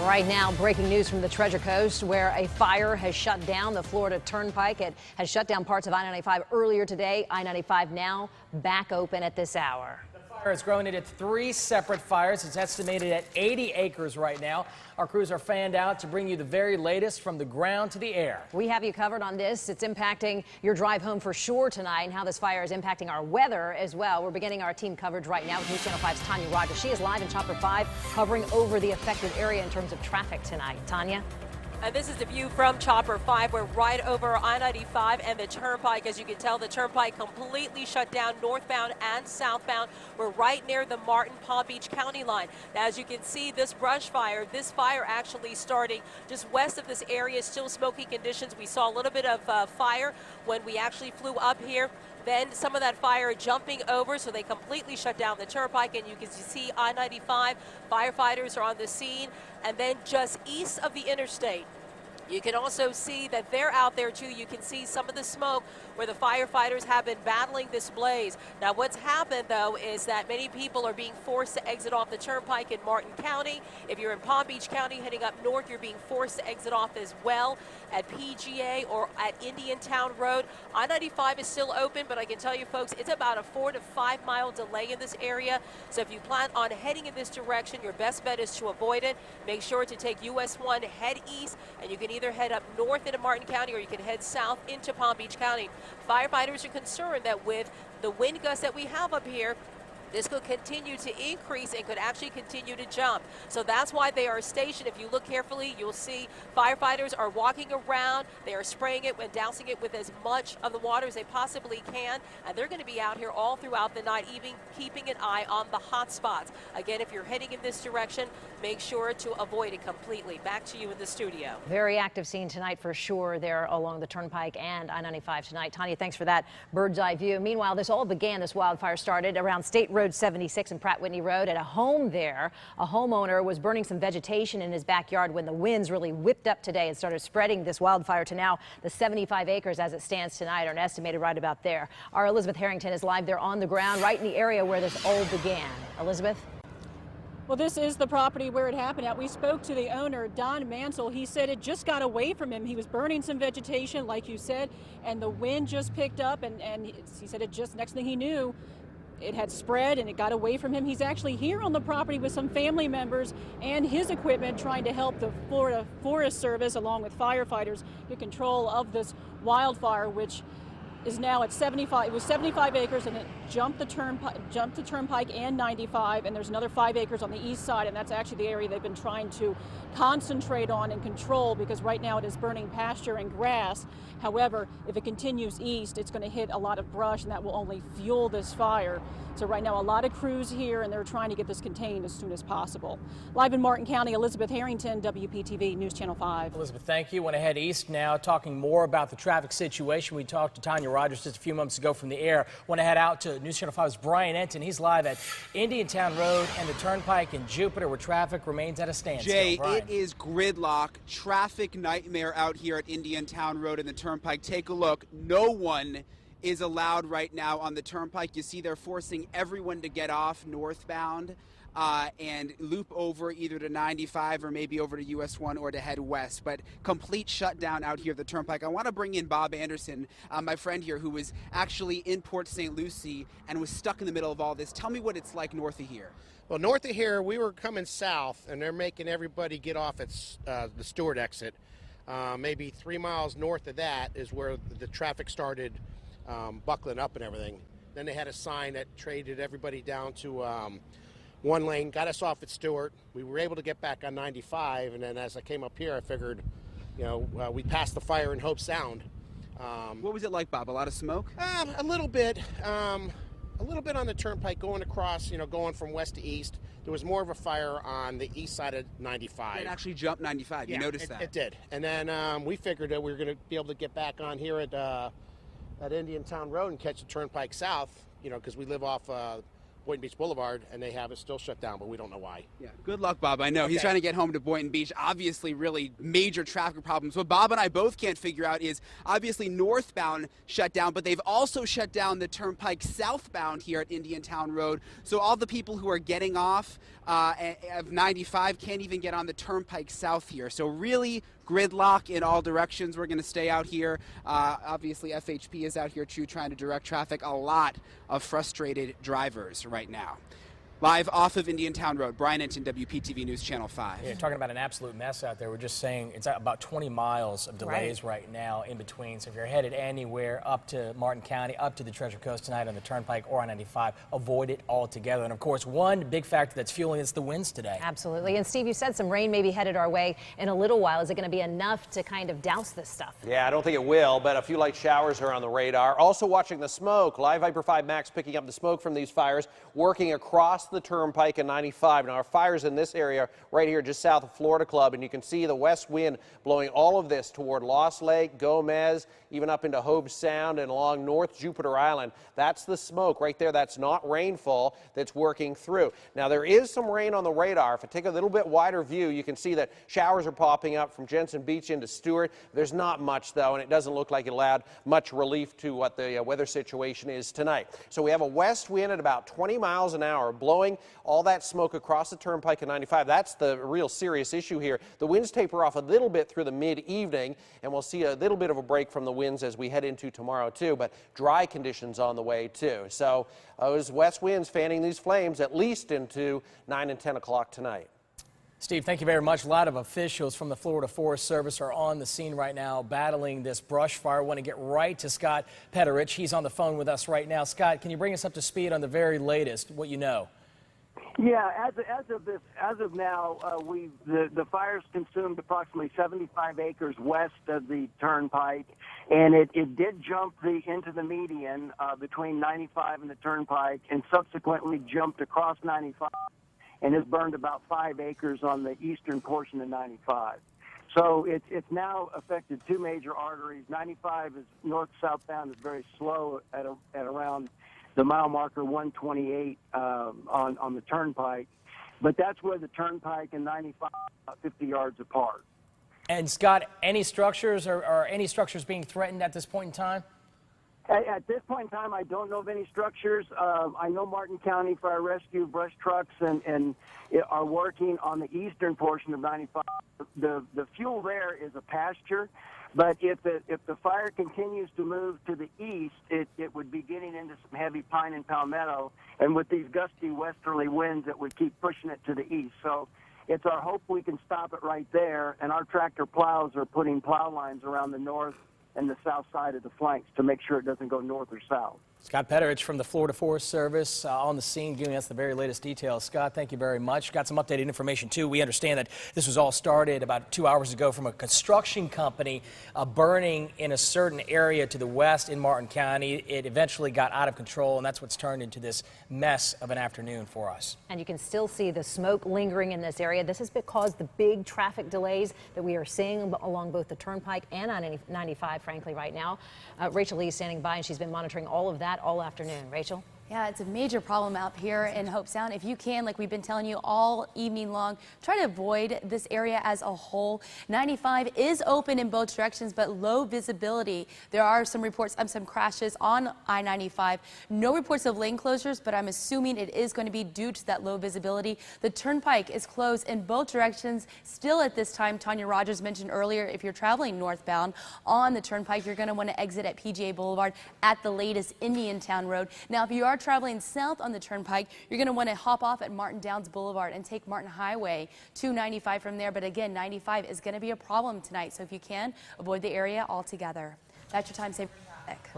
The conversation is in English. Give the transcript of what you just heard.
Right now, breaking news from the Treasure Coast, where a fire has shut down the Florida Turnpike. It has shut down parts of I-95 earlier today. I-95 now back open at this hour. The fire has grown into 3 separate fires. It's estimated at 80 acres right now. Our crews are fanned out to bring you the very latest from the ground to the air. We have you covered on this. It's impacting your drive home for sure tonight, and how this fire is impacting our weather as well. We're beginning our team coverage right now with News Channel 5's Tanya Rogers. She is live in Chopper 5, hovering over the affected area in terms of traffic tonight. Tanya? And this is the view from Chopper 5. We're right over I-95 and the Turnpike. As you can tell, the Turnpike completely shut down northbound and southbound. We're right near the Martin-Palm Beach County line. Now, as you can see, this fire actually starting just west of this area, still smoky conditions. We saw a little bit of fire when we actually flew up here. Then some of that fire jumping over, so they completely shut down the Turnpike, and you can see I-95, firefighters are on the scene. And then just east of the interstate, you can also see that they're out there too. You can see some of the smoke where the firefighters have been battling this blaze. Now, what's happened though is that many people are being forced to exit off the Turnpike in Martin County. If you're in Palm Beach County heading up north, you're being forced to exit off as well at PGA or at Indian Town Road. I-95 is still open, but I can tell you folks, it's about a 4 to 5 mile delay in this area. So if you plan on heading in this direction, your best bet is to avoid it. Make sure to take US 1, head east, and you can either head up north into Martin County or you can head south into Palm Beach County. Firefighters are concerned that with the wind gusts that we have up here, this could continue to increase and could actually continue to jump. So that's why they are stationed. If you look carefully, you'll see firefighters are walking around. They are spraying it and dousing it with as much of the water as they possibly can. And they're going to be out here all throughout the night, even keeping an eye on the hot spots. Again, if you're heading in this direction, make sure to avoid it completely. Back to you in the studio. Very active scene tonight for sure there along the Turnpike and I-95 tonight. Tanya, thanks for that bird's eye view. Meanwhile, this wildfire started around State Road 76 and Pratt Whitney Road at a home there. A homeowner was burning some vegetation in his backyard when the winds really whipped up today and started spreading this wildfire to now the 75 acres as it stands tonight, are estimated right about there. Our Elizabeth Harrington is live there on the ground right in the area where this all began. Elizabeth? Well, this is the property where it happened at. We spoke to the owner, Don Mansell. He said it just got away from him. He was burning some vegetation, like you said, and the wind just picked up, and he said it just, next thing he knew, it had spread and it got away from him. He's actually here on the property with some family members and his equipment trying to help the Florida Forest Service along with firefighters get control of this wildfire, which is now at 75. It was 75 acres and it jumped the Turnpike and 95, and there's another 5 acres on the east side, and that's actually the area they've been trying to concentrate on and control, because right now it is burning pasture and grass. However, if it continues east, it's going to hit a lot of brush, and that will only fuel this fire. So right now a lot of crews here, and they're trying to get this contained as soon as possible. Live in Martin County, Elizabeth Harrington, WPTV News Channel 5. Elizabeth, thank you. Want to head east now, talking more about the traffic situation. We talked to Tanya Rogers just a few moments ago from the air. Want to head out to News Channel 5's Brian Enton. He's live at Indian Town Road and the Turnpike in Jupiter, where traffic remains at a standstill. Jay, Brian. It is gridlock, traffic nightmare out here at Indian Town Road and the Turnpike. Take a look. No one is allowed right now on the Turnpike. You see they're forcing everyone to get off northbound and loop over either to 95 or maybe over to US 1 or to head west. But complete shutdown out here at the Turnpike. I want to bring in Bob Anderson, my friend here, who was actually in Port St. Lucie and was stuck in the middle of all this. Tell me what it's like north of here. Well, north of here, we were coming south, and they're making everybody get off at the Stewart exit. Maybe 3 miles north of that is where the traffic started buckling up and everything. Then they had a sign that traded everybody down to one lane, got us off at Stewart. We were able to get back on 95, and then as I came up here, I figured, we passed the fire in Hope Sound. What was it like, Bob? A lot of smoke? A little bit. A little bit on the Turnpike going across, going from west to east. There was more of a fire on the east side of 95. It actually jumped 95. Yeah, you noticed that? It did. And then we figured that we were going to be able to get back on here at Indian Town Road and catch the Turnpike south, because we live off Boynton Beach Boulevard, and they have it still shut down, but we don't know why. Yeah, good luck, Bob. I know he's trying to get home to Boynton Beach. Obviously, really major traffic problems. What Bob and I both can't figure out is obviously northbound shut down, but they've also shut down the Turnpike southbound here at Indiantown Road. So all the people who are getting off of 95 can't even get on the Turnpike south here. So really gridlock in all directions. We're going to stay out here. Obviously, FHP is out here too, trying to direct traffic. A lot of frustrated drivers right now. Live off of Indiantown Road, Brian Enton, WPTV News Channel 5. Yeah, talking about an absolute mess out there. We're just saying it's about 20 miles of delays right now in between. So if you're headed anywhere up to Martin County, up to the Treasure Coast tonight on the Turnpike or on 95, avoid it altogether. And of course, one big factor that's fueling is the winds today. Absolutely. And Steve, you said some rain may be headed our way in a little while. Is it going to be enough to kind of douse this stuff? Yeah, I don't think it will, but a few light showers are on the radar. Also watching the smoke. Live Viper 5 Max picking up the smoke from these fires, working across the Turnpike and 95. Now, our fires in this area right here just south of Florida Club, and you can see the west wind blowing all of this toward Lost Lake, Gomez, even up into Hobe Sound and along North Jupiter Island. That's the smoke right there. That's not rainfall that's working through. Now, there is some rain on the radar. If I take a little bit wider view, you can see that showers are popping up from Jensen Beach into Stewart. There's not much, though, and it doesn't look like it'll add much relief to what the weather situation is tonight. So we have a west wind at about 20 miles an hour blowing all that smoke across the Turnpike and 95. That's the real serious issue here. The winds taper off a little bit through the mid-evening, and we'll see a little bit of a break from the winds as we head into tomorrow, too, but dry conditions on the way, too. So those west winds fanning these flames at least into 9 and 10 o'clock tonight. Steve, thank you very much. A lot of officials from the Florida Forest Service are on the scene right now battling this brush fire. I want to get right to Scott Petterich. He's on the phone with us right now. Scott, can you bring us up to speed on the very latest, what you know? Yeah, as of now, the fires consumed approximately 75 acres west of the Turnpike, and it did jump into the median between 95 and the Turnpike, and subsequently jumped across 95, and has burned about 5 acres on the eastern portion of 95. So it's now affected two major arteries. 95 is north-southbound is very slow at around the mile marker 128 on the Turnpike, but that's where the Turnpike and 95 are about 50 yards apart. And Scott, any structures or any structures being threatened at this point in time? At this point in time, I don't know of any structures. I know Martin County Fire Rescue brush trucks and are working on the eastern portion of 95. The fuel there is a pasture. But if the fire continues to move to the east, it would be getting into some heavy pine and palmetto, and with these gusty westerly winds, it would keep pushing it to the east. So it's our hope we can stop it right there, and our tractor plows are putting plow lines around the north and the south side of the flanks to make sure it doesn't go north or south. Scott Petterich from the Florida Forest Service on the scene giving us the very latest details. Scott, thank you very much. Got some updated information, too. We understand that this was all started about 2 hours ago from a construction company burning in a certain area to the west in Martin County. It eventually got out of control, and that's what's turned into this mess of an afternoon for us. And you can still see the smoke lingering in this area. This has caused the big traffic delays that we are seeing along both the Turnpike and 95, frankly, right now. Rachel Lee is standing by, and she's been monitoring all of that all afternoon. Rachel? Yeah, it's a major problem out here in Hobe Sound. If you can, like we've been telling you all evening long, try to avoid this area as a whole. 95 is open in both directions, but low visibility. There are some reports of some crashes on I-95. No reports of lane closures, but I'm assuming it is going to be due to that low visibility. The Turnpike is closed in both directions still at this time. Tanya Rogers mentioned earlier, if you're traveling northbound on the Turnpike, you're going to want to exit at PGA Boulevard at the latest Indiantown Road. Now, if you are traveling south on the Turnpike, you're going to want to hop off at Martin Downs Boulevard and take Martin Highway to 95 from there. But again, 95 is going to be a problem tonight. So if you can, avoid the area altogether. That's your time saver traffic.